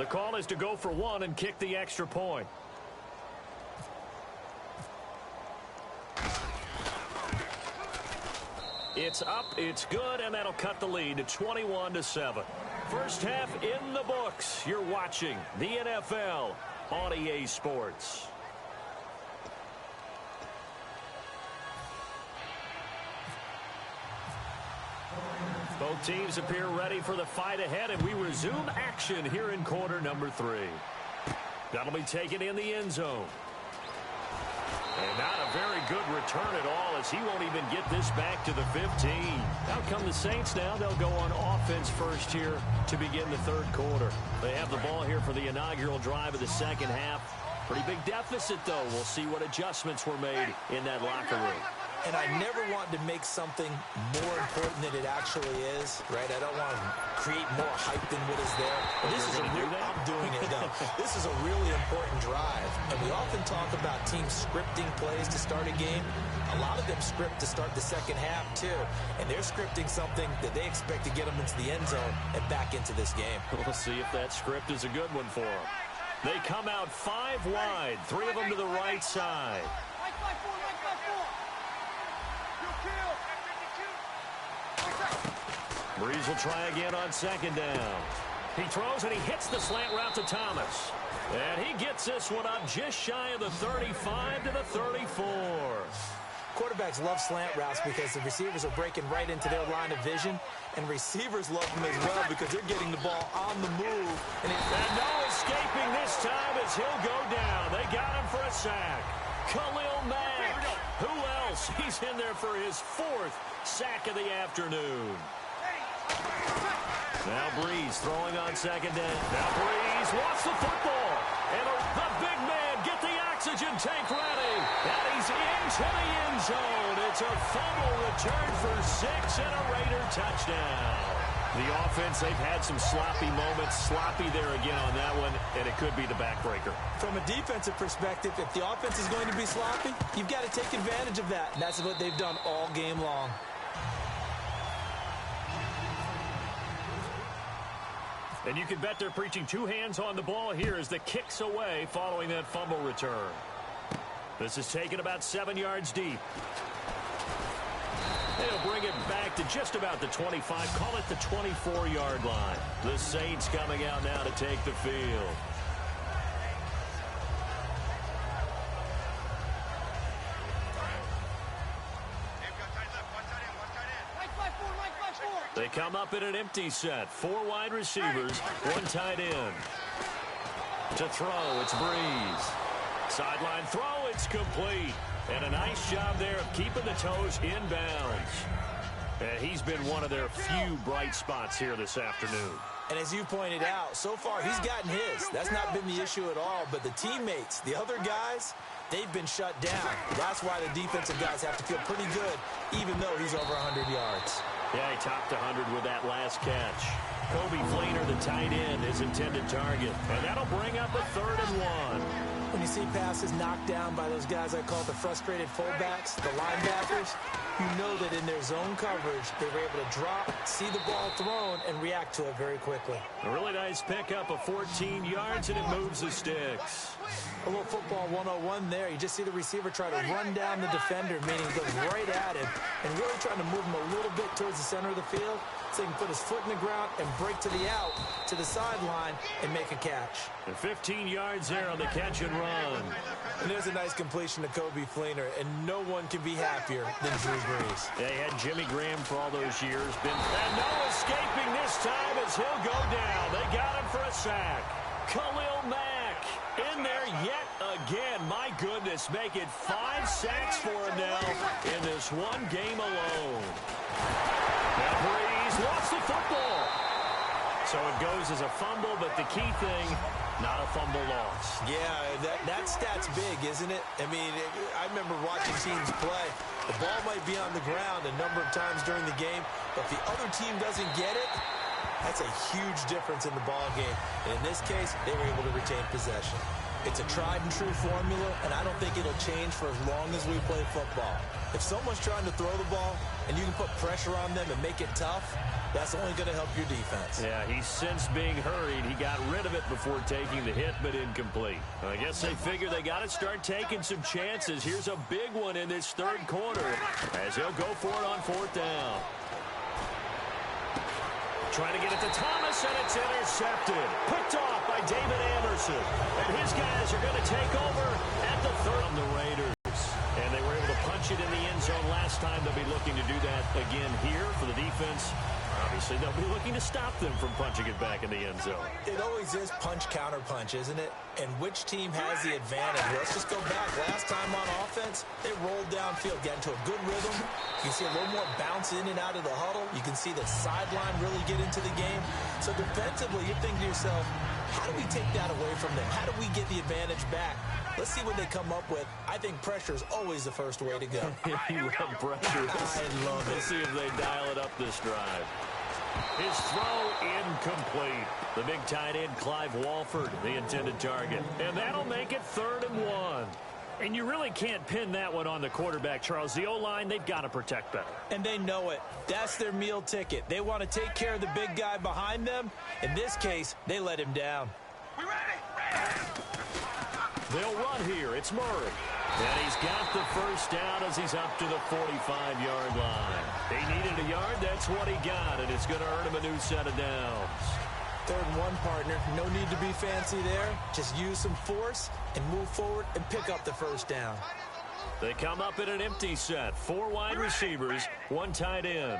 The call is to go for one and kick the extra point. It's up, it's good, and that'll cut the lead to 21-7. First half in the books. You're watching the NFL on EA Sports. Both teams appear ready for the fight ahead, and we resume action here in quarter number 3. That'll be taken in the end zone. And not a very good return at all, as he won't even get this back to the 15. Out come the Saints now. They'll go on offense first here to begin the third quarter. They have the ball here for the inaugural drive of the second half. Pretty big deficit, though. We'll see what adjustments were made in that locker room. And I never want to make something more important than it actually is, right? I don't want to create more hype than what is there. But this is a real, I'm doing it, though. This is a really important drive. And we often talk about teams scripting plays to start a game. A lot of them script to start the second half, too. And they're scripting something that they expect to get them into the end zone and back into this game. We'll see if that script is a good one for them. They come out 5 wide, 3 of them to the right side. Breeze will try again on second down. He throws and he hits the slant route to Thomas. And he gets this one up just shy of the 35 to the 34. Quarterbacks love slant routes because the receivers are breaking right into their line of vision. And receivers love them as well because they're getting the ball on the move. And no escaping this time as he'll go down. They got him for a sack. Khalil Mack. Who else? He's in there for his 4th sack of the afternoon. Now Breeze throwing on second down. Now Breeze wants the football. And the big man get the oxygen tank ready. And he's into the end zone. It's a fumble return for 6 and a Raider touchdown. The offense, they've had some sloppy moments. Sloppy there again on that one, and it could be the backbreaker. From a defensive perspective, if the offense is going to be sloppy, you've got to take advantage of that. And that's what they've done all game long. And you can bet they're preaching 2 hands on the ball here as the kick's away following that fumble return. This is taken about 7 yards deep. They'll bring it back to just about the 25, call it the 24-yard line. The Saints coming out now to take the field. They come up in an empty set. 4 wide receivers, 1 tight end. To throw, it's Breeze. Sideline throw, it's complete. And a nice job there of keeping the toes inbounds. And he's been one of their few bright spots here this afternoon. And as you pointed out, so far he's gotten his. That's not been the issue at all. But the teammates, the other guys, they've been shut down. That's why the defensive guys have to feel pretty good, even though he's over 100 yards. Yeah, he topped 100 with that last catch. Kobe Fleener, the tight end, his intended target. And that'll bring up a 3rd and 1. When you see passes knocked down by those guys I call the frustrated fullbacks, the linebackers, you know that in their zone coverage, they were able to drop, see the ball thrown, and react to it very quickly. A really nice pickup of 14 yards, and it moves the sticks. A little football 101 there. You just see the receiver try to run down the defender, meaning he goes right at him, and really trying to move him a little bit towards the center of the field so he can put his foot in the ground and break to the out, to the sideline, and make a catch. And 15 yards there on the catch and run. And there's a nice completion to Kobe Fleener, and no one can be happier than Drew Brees. They had Jimmy Graham for all those years. And no escaping this time as he'll go down. They got him for a sack. Khalil Mack in there yet again. My goodness, make it 5 sacks for him now in this one game alone. Now Breeze lost the football. So it goes as a fumble, but the key thing, not a fumble loss. Yeah, that stat's big, isn't it? I mean, I remember watching teams play. The ball might be on the ground a number of times during the game, but if the other team doesn't get it, that's a huge difference in the ball game. And in this case, they were able to retain possession. It's a tried-and-true formula, and I don't think it'll change for as long as we play football. If someone's trying to throw the ball and you can put pressure on them and make it tough, that's only going to help your defense. Yeah, he's since being hurried. He got rid of it before taking the hit, but incomplete. I guess they figure they got to start taking some chances. Here's a big one in this third quarter as he'll go for it on fourth down. Trying to get it to Thomas, and it's intercepted. Picked off by David Anderson. And his guys are going to take over at the third on the Raiders. And they were able to punch it in the end zone last time. They'll be looking to do that again here for the defense. Obviously, they'll be looking to stop them from punching it back in the end zone. It always is punch-counter-punch, isn't it? And which team has the advantage? Let's just go back. Last time on offense, they rolled downfield, got into a good rhythm. You can see a little more bounce in and out of the huddle. You can see the sideline really get into the game. So defensively, you think to yourself, how do we take that away from them? How do we get the advantage back? Let's see what they come up with. I think pressure is always the first way to go. You love pressure. I love it. Let's see if they dial it up this drive. His throw incomplete. The big tight end, Clive Walford, the intended target. And that'll make it 3rd and 1. And you really can't pin that one on the quarterback, Charles. The O-line, they've got to protect better. And they know it. That's their meal ticket. They want to take care of the big guy behind them. In this case, they let him down. We ready? They'll run here. It's Murray. And he's got the first down as he's up to the 45-yard line. He needed a yard. That's what he got, and it's going to earn him a new set of downs. 3rd and 1, partner. No need to be fancy there. Just use some force and move forward and pick up the first down. They come up in an empty set. 4 wide receivers, 1 tight end.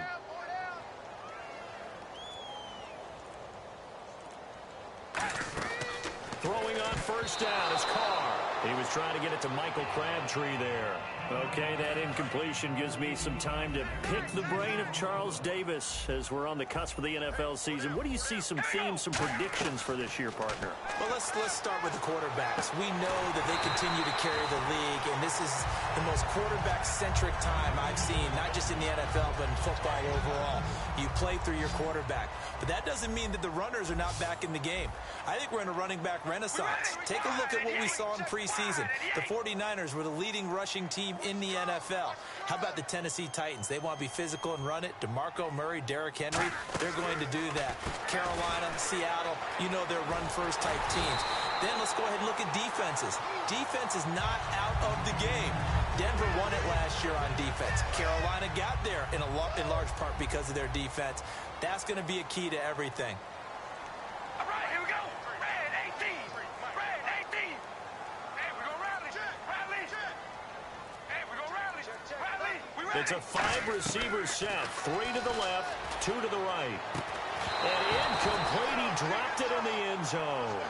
Throwing on first down is Carr. He was trying to get it to Michael Crabtree there. Okay, that incompletion gives me some time to pick the brain of Charles Davis as we're on the cusp of the NFL season. What do you see some themes, some predictions for this year, partner? Well, let's start with the quarterbacks. We know that they continue to carry the league, and this is the most quarterback-centric time I've seen, not just in the NFL, but in football overall. You play through your quarterback. But that doesn't mean that the runners are not back in the game. I think we're in a running back renaissance. Take a look at what we saw in preseason. The 49ers were the leading rushing team in the NFL. How about the Tennessee Titans? They want to be physical and run it. DeMarco Murray, Derrick Henry, they're going to do that. Carolina, Seattle, you know they're run-first type teams. Then let's go ahead and look at defenses. Defense is not out of the game. Denver won it last year on defense. Carolina got there in large part because of their defense. That's going to be a key to everything. All right, here we go. Red 18. Red 18. Hey, we're going to rally. Rally. Hey, we're going to rally. Rally. We ready? It's a 5-receiver set. 3 to the left, 2 to the right. And incomplete. He dropped it in the end zone.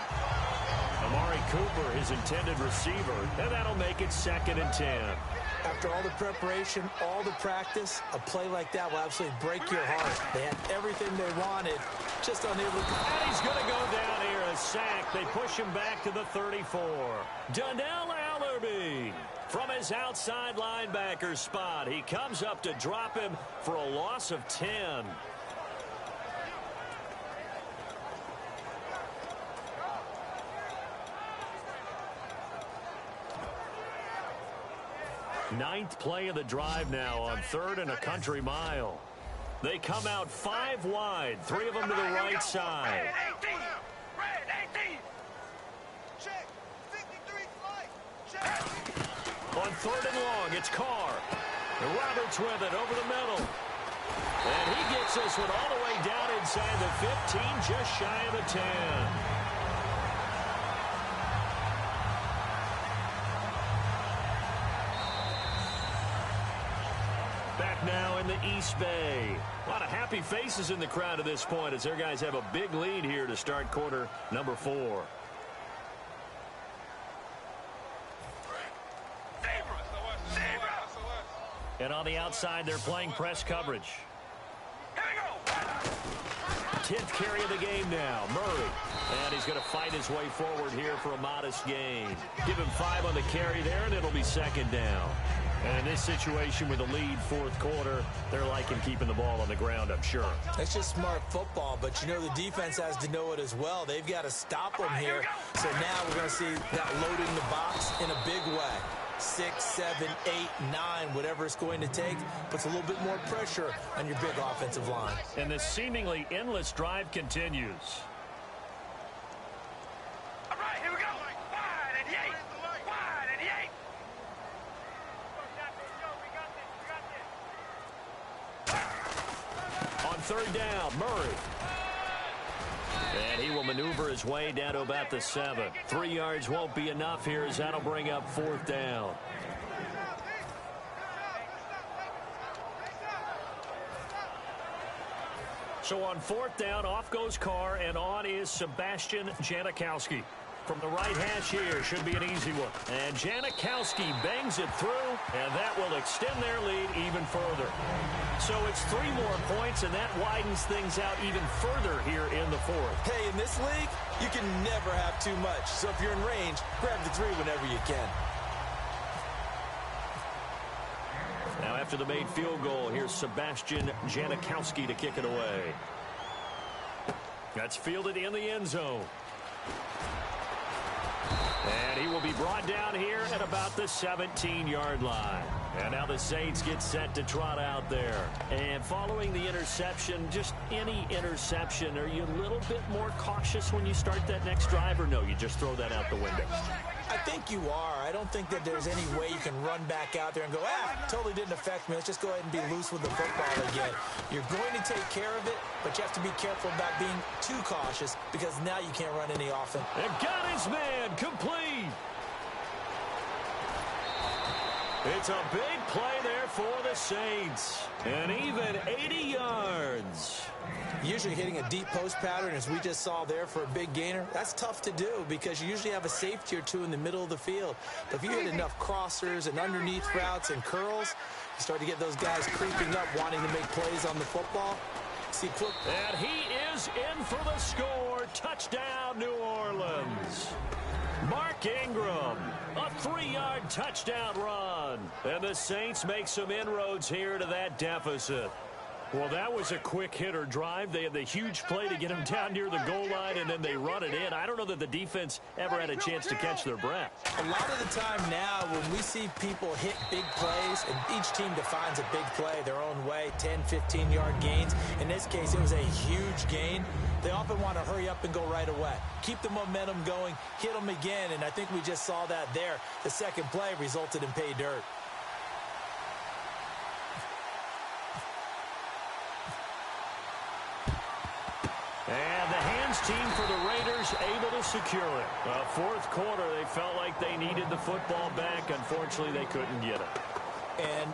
Amari Cooper, his intended receiver, and that'll make it 2nd and 10. After all the preparation, all the practice, a play like that will absolutely break your heart. They had everything they wanted, just unable to... And he's going to go down here, a sack. They push him back to the 34. Donnell Allerby from his outside linebacker spot. He comes up to drop him for a loss of 10. Ninth play of the drive now on 3rd and a country mile. They come out 5 wide, 3 of them to the right side. Red 18. Red 18. Check. 53 flight. Check. On 3rd and long, it's Carr. And Roberts with it over the middle. And he gets this one all the way down inside the 15, just shy of the 10. Back now in the East Bay. A lot of happy faces in the crowd at this point as their guys have a big lead here to start quarter number 4. And on the outside, they're playing press coverage. Here we go. 10th carry of the game now, Murray. And he's going to fight his way forward here for a modest gain. Give him 5 on the carry there, and it'll be 2nd down. And in this situation with the lead fourth quarter, they're liking keeping the ball on the ground, I'm sure. That's just smart football, but you know the defense has to know it as well. They've got to stop them here. So now we're going to see that loading the box in a big way. 6, 7, 8, 9, whatever it's going to take, puts a little bit more pressure on your big offensive line. And this seemingly endless drive continues. All right, here we go. Wide and yay. Wide and yay. On third down, Murray. And he will maneuver his way down to about the 7. 3 yards won't be enough here as that'll bring up fourth down. So on fourth down, off goes Carr, and on is Sebastian Janikowski. From the right hash here, should be an easy one. And Janikowski bangs it through, and that will extend their lead even further. So it's 3 more points, and that widens things out even further here in the fourth. Hey, in this league, you can never have too much. So if you're in range, grab the 3 whenever you can. Now after the made field goal, here's Sebastian Janikowski to kick it away. That's fielded in the end zone. And he will be brought down here at about the 17-yard line. And now the Saints get set to trot out there. And following the interception, just any interception, are you a little bit more cautious when you start that next drive, or no, you just throw that out the window? I think you are. I don't think that there's any way you can run back out there and go, totally didn't affect me. Let's just go ahead and be loose with the football again. You're going to take care of it, but you have to be careful about being too cautious because now you can't run any offense. And got his man complete. It's a big play there for the Saints. And even 80 yards. Usually hitting a deep post pattern, as we just saw there for a big gainer, that's tough to do because you usually have a safety or 2 in the middle of the field. But if you hit enough crossers and underneath routes and curls, you start to get those guys creeping up, wanting to make plays on the football. And he is in for the score. Touchdown, New Orleans. Mark Ingram, a 3-yard touchdown run. And the Saints make some inroads here to that deficit. Well, that was a quick hitter drive. They had the huge play to get him down near the goal line, and then they run it in. I don't know that the defense ever had a chance to catch their breath. A lot of the time now when we see people hit big plays, and each team defines a big play their own way, 10, 15-yard gains. In this case, it was a huge gain. They often want to hurry up and go right away. Keep the momentum going, hit them again, and I think we just saw that there. The second play resulted in pay dirt. And the hands team for the Raiders able to secure it. Fourth quarter, they felt like they needed the football back. Unfortunately, they couldn't get it. And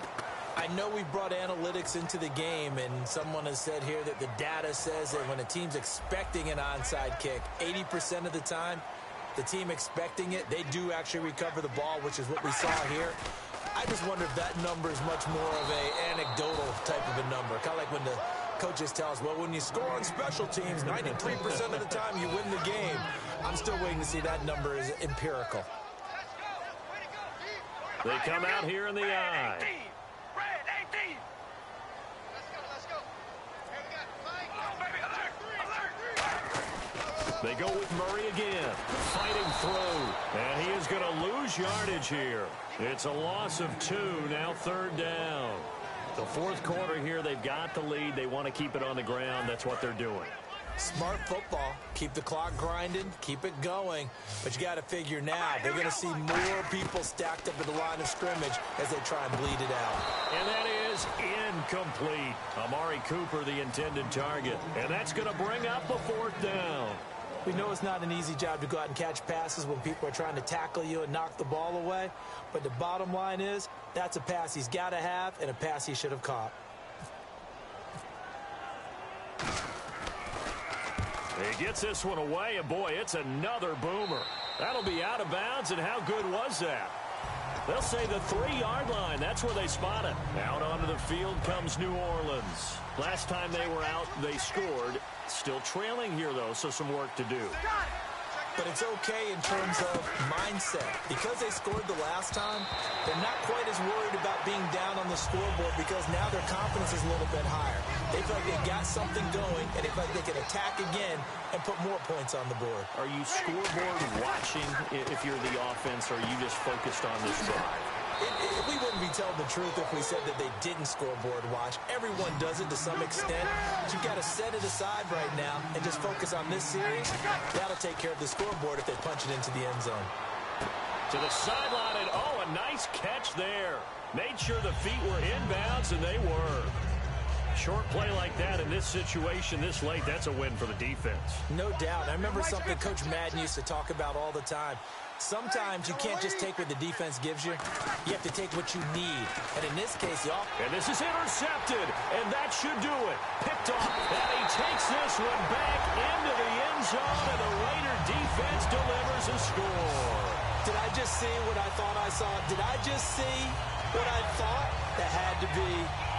I know we brought analytics into the game, and someone has said here that the data says that when a team's expecting an onside kick, 80% of the time, the team expecting it, they do actually recover the ball, which is what we saw here. I just wonder if that number is much more of an anecdotal type of a number. Kind of like when the coaches tell us, well, when you score on special teams, 93% of the time you win the game. I'm still waiting to see that number is empirical. They come out here in the eye. Red 18. Let's go. Here we got Mike. Oh, baby, alert. They go with Murray again, fighting through. And he is going to lose yardage here. It's a loss of 2, now third down. The fourth quarter here, they've got the lead. They want to keep it on the ground. That's what they're doing. Smart football. Keep the clock grinding. Keep it going. But you got to figure now, they're going to see more people stacked up at the line of scrimmage as they try and bleed it out. And that is incomplete. Amari Cooper, the intended target. And that's going to bring up a fourth down. We know it's not an easy job to go out and catch passes when people are trying to tackle you and knock the ball away. But the bottom line is, that's a pass he's got to have and a pass he should have caught. He gets this one away, and boy, it's another boomer. That'll be out of bounds, and how good was that? They'll say the 3-yard line. That's where they spot it. Out onto the field comes New Orleans. Last time they were out, they scored. Still trailing here, though, so some work to do. but it's okay in terms of mindset. Because they scored the last time, they're not quite as worried about being down on the scoreboard because now their confidence is a little bit higher. They feel like they got something going, and they feel like they can attack again and put more points on the board. Are you scoreboard watching if you're the offense, or are you just focused on this drive? We wouldn't be telling the truth if we said that they didn't scoreboard watch. Everyone does it to some extent. But you've got to set it aside right now and just focus on this series. That'll take care of the scoreboard if they punch it into the end zone. To the sideline, and a nice catch there. Made sure the feet were inbounds, and they were. Short play like that in this situation this late, that's a win for the defense. No doubt. I remember something Coach Madden used to talk about all the time. Sometimes you can't just take what the defense gives you. You have to take what you need. And in this case, and this is intercepted, and that should do it. Picked off, and he takes this one back into the end zone, and the Raider defense delivers a score. Did I just see what I thought I saw? Did I just see what I thought? That had to be.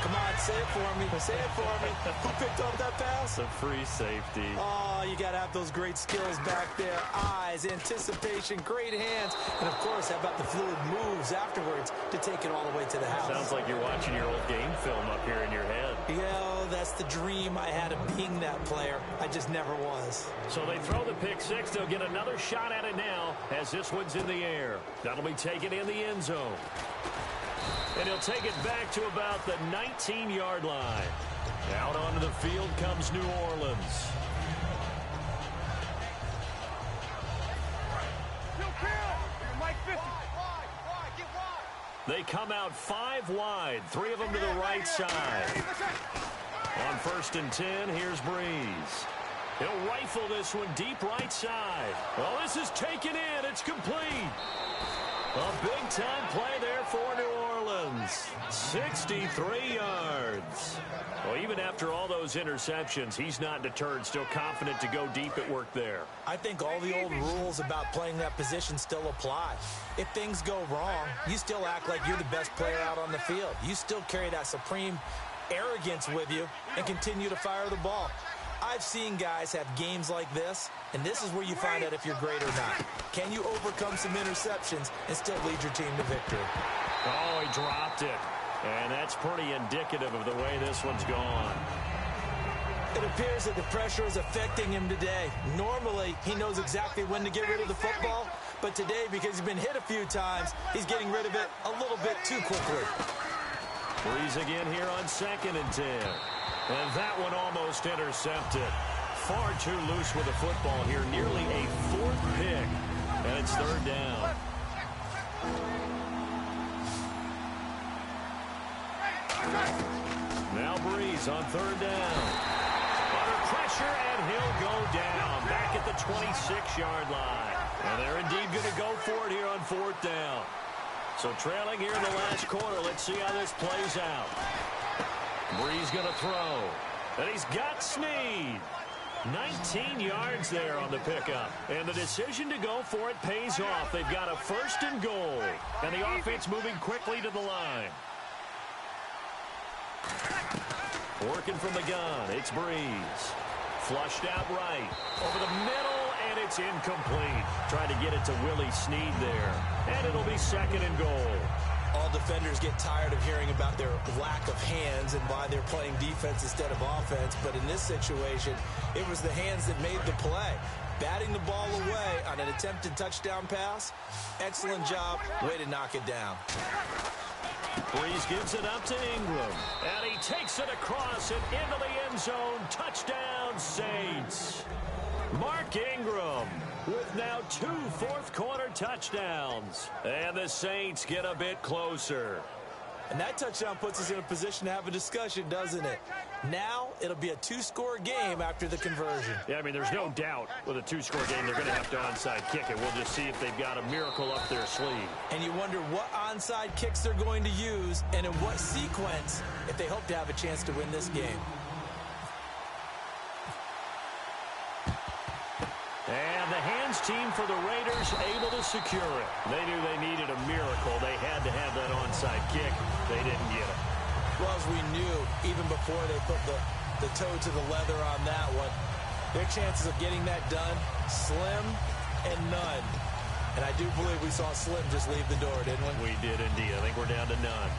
Come on, say it for me. Say it for me. Who picked up that pass? A free safety. Oh, you got to have those great skills back there. Eyes, anticipation, great hands. And, of course, how about the fluid moves afterwards to take it all the way to the house? Sounds like you're watching your old game film up here in your head. Yeah, that's the dream I had of being that player. I just never was. So they throw the pick six. They'll get another shot at it now as this one's in the air. That'll be taken in the end zone. And he'll take it back to about the 19-yard line. Out onto the field comes New Orleans. They come out 5 wide, 3 of them to the right side. On 1st and 10, here's Breeze. He'll rifle this one deep right side. Well, this is taken in. It's complete. A big-time play there for New Orleans. 63 yards. Well, even after all those interceptions, he's not deterred, still confident to go deep at work there. I think all the old rules about playing that position still apply. If things go wrong, you still act like you're the best player out on the field. You still carry that supreme arrogance with you and continue to fire the ball. I've seen guys have games like this, and this is where you find out if you're great or not. Can you overcome some interceptions and still lead your team to victory? Oh, he dropped it. And that's pretty indicative of the way this one's gone. It appears that the pressure is affecting him today. Normally, he knows exactly when to get rid of the football, but today, because he's been hit a few times, he's getting rid of it a little bit too quickly. Breeze again here on 2nd and 10. And that one almost intercepted. Far too loose with the football here. Nearly a 4th pick. And it's 3rd down. Now Breeze on 3rd down. Under pressure, and he'll go down. Back at the 26-yard line. And they're indeed going to go for it here on 4th down. So trailing here in the last quarter. Let's see how this plays out. Breeze going to throw. And he's got Snead. 19 yards there on the pickup. And the decision to go for it pays off. They've got a 1st and goal. And the offense moving quickly to the line. Working from the gun. It's Breeze. Flushed out right. Over the middle, and it's incomplete. Trying to get it to Willie Snead there. And it'll be 2nd and goal. All defenders get tired of hearing about their lack of hands and why they're playing defense instead of offense. But in this situation, it was the hands that made the play. Batting the ball away on an attempted touchdown pass. Excellent job. Way to knock it down. Breeze gives it up to Ingram. And he takes it across and into the end zone. Touchdown, Saints. Mark Ingram with now 2 fourth-quarter touchdowns. And the Saints get a bit closer. And that touchdown puts us in a position to have a discussion, doesn't it? Now it'll be a 2-score game after the conversion. Yeah, I mean, there's no doubt with a 2-score game they're going to have to onside kick it. We'll just see if they've got a miracle up their sleeve. And you wonder what onside kicks they're going to use and in what sequence if they hope to have a chance to win this game. And the hands team for the Raiders able to secure it. They knew they needed a miracle. They had to have that onside kick. They didn't get it. Well, as we knew, even before they put the toe to the leather on that one, their chances of getting that done, slim and none. And I do believe we saw Slim just leave the door, didn't we? We did indeed. I think we're down to none.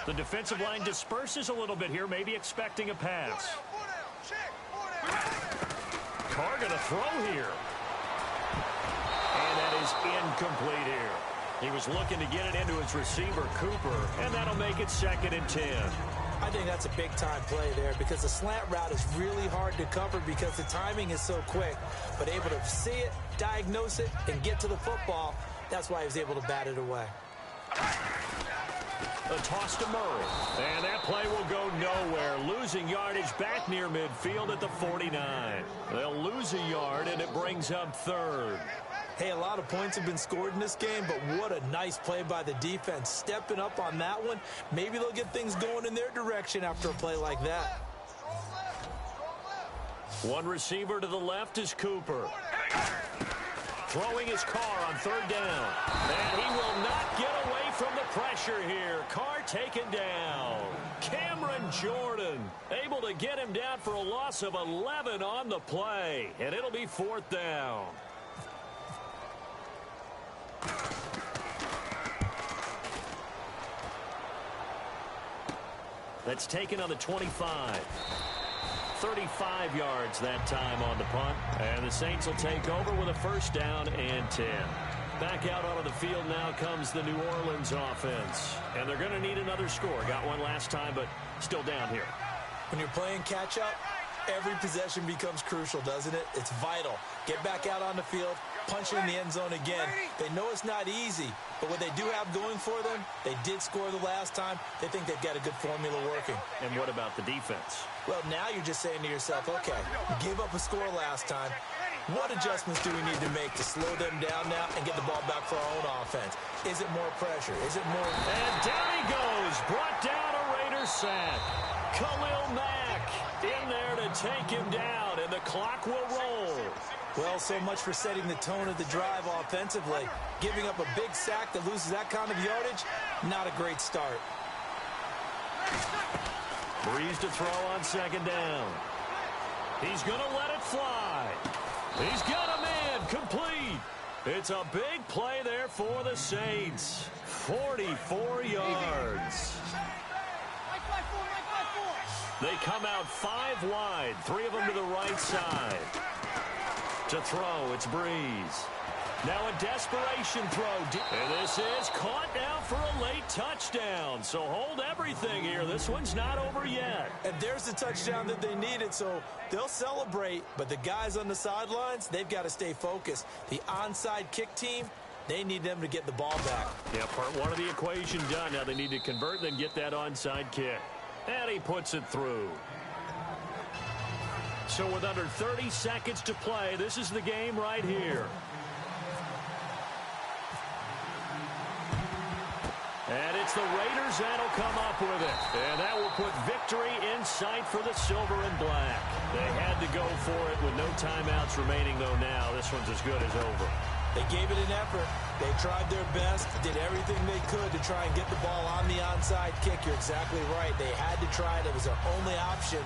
The defensive line disperses a little bit here, maybe expecting a pass. Carr going to throw here. And that is incomplete here. He was looking to get it into his receiver, Cooper, and that'll make it 2nd and 10. I think that's a big-time play there because the slant route is really hard to cover because the timing is so quick. But able to see it, diagnose it, and get to the football, that's why he was able to bat it away. A toss to Murray. And that play will go nowhere. Losing yardage back near midfield at the 49. They'll lose a yard, and it brings up 3rd. Hey, a lot of points have been scored in this game, but what a nice play by the defense. Stepping up on that one. Maybe they'll get things going in their direction after a play like that. One receiver to the left is Cooper. Throwing his Carr on 3rd down. And he will not get away from the pressure here. Carr taken down. Cameron Jordan able to get him down for a loss of 11 on the play. And it'll be 4th down. That's taken on the 25. 35 yards that time on the punt. And the Saints will take over with a 1st down and 10. Back out onto the field now comes the New Orleans offense. And they're going to need another score. Got one last time, but still down here. When you're playing catch-up, every possession becomes crucial, doesn't it? It's vital. Get back out on the field, punch it in the end zone again. They know it's not easy, but what they do have going for them, they did score the last time. They think they've got a good formula working. And what about the defense? Well, now you're just saying to yourself, okay, we gave up a score last time. What adjustments do we need to make to slow them down now and get the ball back for our own offense? Is it more pressure? Is it more... And down he goes. Brought down a Raiders sack. Khalil Mack in there to take him down, and the clock will roll. Well, so much for setting the tone of the drive offensively. Giving up a big sack that loses that kind of yardage, not a great start. Breeze to throw on 2nd down. He's going to let it fly. He's got a man complete. It's a big play there for the Saints. 44 yards. They come out 5 wide, 3 of them to the right side. To throw, it's Breeze. Now a desperation throw. And this is caught now for a late touchdown. So hold everything here. This one's not over yet. And there's the touchdown that they needed, so they'll celebrate. But the guys on the sidelines, they've got to stay focused. The onside kick team, they need them to get the ball back. Yeah, part 1 of the equation done. Now they need to convert and then get that onside kick. And he puts it through. So with under 30 seconds to play, this is the game right here. And it's the Raiders that'll come up with it. And that will put victory in sight for the silver and black. They had to go for it with no timeouts remaining, though now. This one's as good as over. They gave it an effort. They tried their best, did everything they could to try and get the ball on the onside kick. You're exactly right. They had to try it. It was their only option.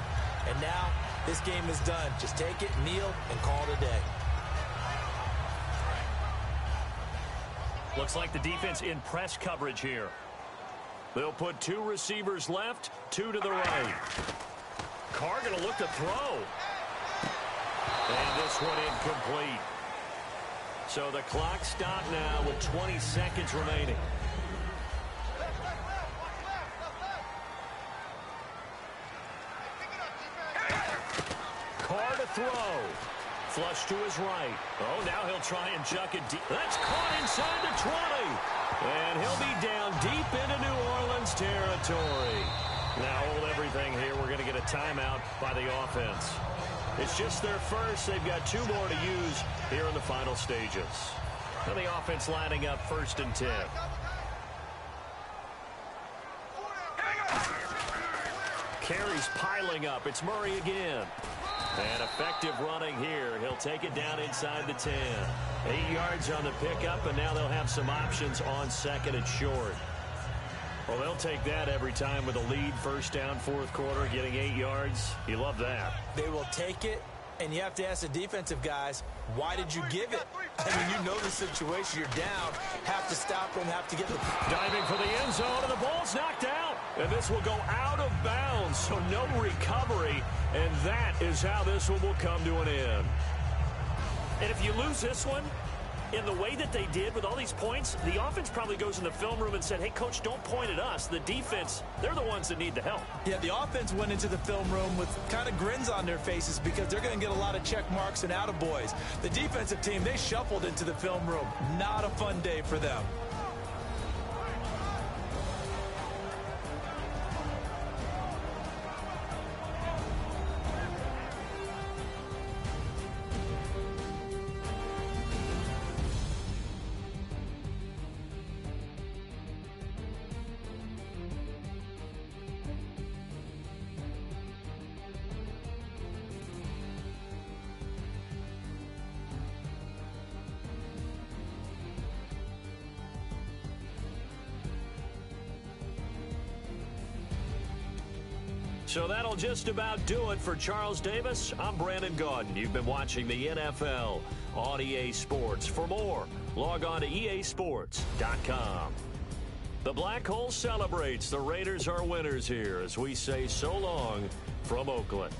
And now this game is done. Just take it, kneel, and call it a day. Looks like the defense in press coverage here. They'll put 2 receivers left, 2 to the right. Carr going to look to throw. And this one incomplete. So the clock stopped now with 20 seconds remaining. Carr to throw. Flush to his right. Oh, now he'll try and chuck it deep. That's caught inside the 20. And he'll be down deep into New Orleans territory. Now hold everything here. We're going to get a timeout by the offense. It's just their first. They've got 2 more to use here in the final stages. And the offense lining up 1st and 10. Carries piling up. It's Murray again. And effective running here. He'll take it down inside the 10. 8 yards on the pickup, and now they'll have some options on 2nd and short. Well, they'll take that every time with a lead, first down, fourth quarter, getting 8 yards. You love that. They will take it, and you have to ask the defensive guys, why did you give it? I mean, you know the situation. You're down. Have to stop them, have to get the... Diving for the end zone, and the ball's knocked out. And this will go out of bounds, so no recovery. And that is how this one will come to an end. And if you lose this one, in the way that they did with all these points, the offense probably goes in the film room and said, hey, coach, don't point at us. The defense, they're the ones that need the help. Yeah, the offense went into the film room with kind of grins on their faces because they're going to get a lot of check marks and attaboys. The defensive team, they shuffled into the film room. Not a fun day for them. So that'll just about do it for Charles Davis. I'm Brandon Gaudin. You've been watching the NFL on EA Sports. For more, log on to easports.com. The Black Hole celebrates. The Raiders are winners here as we say so long from Oakland.